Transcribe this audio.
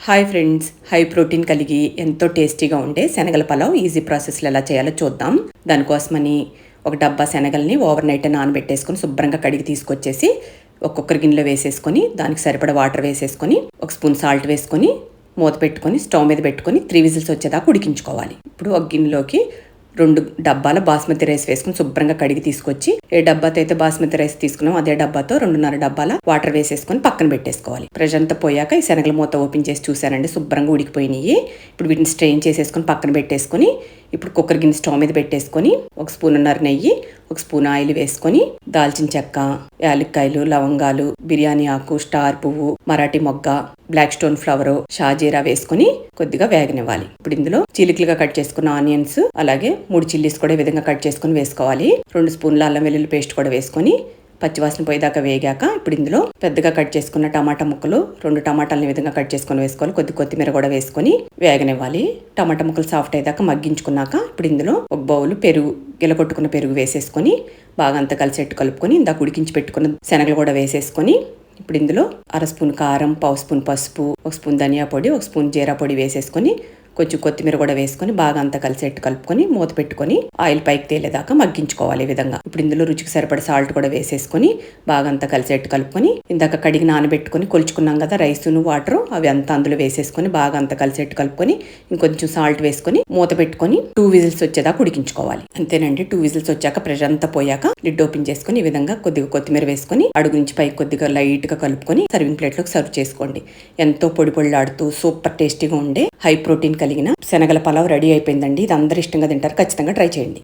Hi friends, high protein కలిగి ఎంతో టేస్టీగా ఉండే శనగల పలావ్ ఈజీ ప్రాసెస్లో ఎలా చేయాలో చూద్దాం. దానికోసమని ఒక డబ్బా శనగల్ని ఓవర్ నైట్ నానబెట్టేసుకొని శుభ్రంగా కడిగి తీసుకొచ్చేసి ఒక్కొక్కరి గిన్నెలో వేసేసుకొని దానికి సరిపడా వాటర్ వేసేసుకొని ఒక స్పూన్ సాల్ట్ వేసుకొని మూత పెట్టుకొని స్టవ్ మీద పెట్టుకొని 3 విజిల్స్ వచ్చేదాకా ఉడికించుకోవాలి. ఇప్పుడు ఒక గిన్నెలోకి 2 డబ్బాల బాస్మతి రైస్ వేసుకుని శుభ్రంగా కడిగి తీసుకొచ్చి ఏ డబ్బాతో అయితే బాస్మతి రైస్ తీసుకున్నాం అదే డబ్బాతో 2.5 డబ్బాల వాటర్ వేసేసుకొని పక్కన పెట్టేసుకోవాలి. ప్రెషర్ అంతా పోయాక ఈ శనగల మూత ఓపెన్ చేసి చూసానండి, శుభ్రంగా ఉడికిపోయినాయి. ఇప్పుడు వీటిని స్ట్రెయిన్ చేసేసుకొని పక్కన పెట్టేసుకొని ఇప్పుడు కుక్కర్ గిన్నె స్టవ్ మీద పెట్టేసుకొని 1.5 స్పూన్ నెయ్యి, 1 స్పూన్ ఆయిల్ వేసుకొని దాల్చిన చెక్క, యాలక్కాయలు, లవంగాలు, బిర్యానీ ఆకు, స్టార్ పువ్వు, మరాఠీ మొగ్గ, బ్లాక్ స్టోన్ ఫ్లవర్, షాజీరా వేసుకొని కొద్దిగా వేగనివ్వాలి. ఇప్పుడు ఇందులో చీలికలుగా కట్ చేసుకున్న ఆనియన్స్, అలాగే 3 చిల్లీస్ కూడా ఈ విధంగా కట్ చేసుకుని వేసుకోవాలి. 2 స్పూన్ల అల్లం వెల్లుల్లి పేస్ట్ కూడా వేసుకొని పచ్చివాసన పోయేదాకా వేగాక ఇప్పుడు ఇందులో పెద్దగా కట్ చేసుకున్న టమాటా ముక్కలు 2 టమాటాలను ఈ విధంగా కట్ చేసుకొని వేసుకోవాలి. కొద్ది కొత్తిమీర కూడా వేసుకొని వేగనివ్వాలి. టమాటా ముక్కలు సాఫ్ట్ అయ్యేదాకా మగ్గించుకున్నాక ఇప్పుడు ఇందులో ఒక బౌల్ పెరుగు, గిలకొట్టుకున్న పెరుగు వేసేసుకొని బాగా అంతా కలిసేట్టు కలుపుకొని ఇందాక ఉడికించి పెట్టుకున్న శనగలు కూడా వేసేసుకొని ఇప్పుడు ఇందులో 1/2 స్పూన్ కారం, 1/2 స్పూన్ పసుపు, 1 స్పూన్ ధనియా పొడి, 1 స్పూన్ జీరా పొడి వేసేసుకొని కొంచెం కొత్తిమీర కూడా వేసుకొని బాగా అంతా కలిసేట్టు కలుపుకొని మూత పెట్టుకొని ఆయిల్ పైకి తేలేదాకా మగ్గించుకోవాలి. ఈ విధంగా ఇప్పుడు ఇందులో రుచికి సరిపడ సాల్ట్ కూడా వేసేసుకొని బాగా అంతా కలిసేట్టు కలుపుకొని ఇందాక కడిగి నానబెట్టుకొని కొలుచుకున్నాం కదా రైసును వాటర్, అవి అంతా అందులో వేసేసుకొని బాగా అంతా కలిసేట్టు కలుపుకొని ఇంకొంచెం సాల్ట్ వేసుకొని మూత పెట్టుకొని 2 విజిల్స్ వచ్చేదాకా ఉడికించుకోవాలి. అంతేనండి. 2 విజిల్స్ వచ్చాక ప్రెషర్ అంతా పోయాక లిడ్ ఓపెన్ చేసుకొని ఈ విధంగా కొద్దిగా కొత్తిమీర వేసుకొని అడుగు నుంచి పైకి కొద్దిగా లైట్ గా కలుపుకొని సర్వింగ్ ప్లేట్ లోకి సర్వ్ చేసుకోండి. ఎంతో పొడి పొడిలాడుతూ సూపర్ టేస్టీగా ఉండే హై ప్రోటీన్ కలిగిన శనగల పలావ్ రెడీ అయిపోయిందండి. ఇది అందరూ ఇష్టంగా తింటారు. ఖచ్చితంగా ట్రై చేయండి.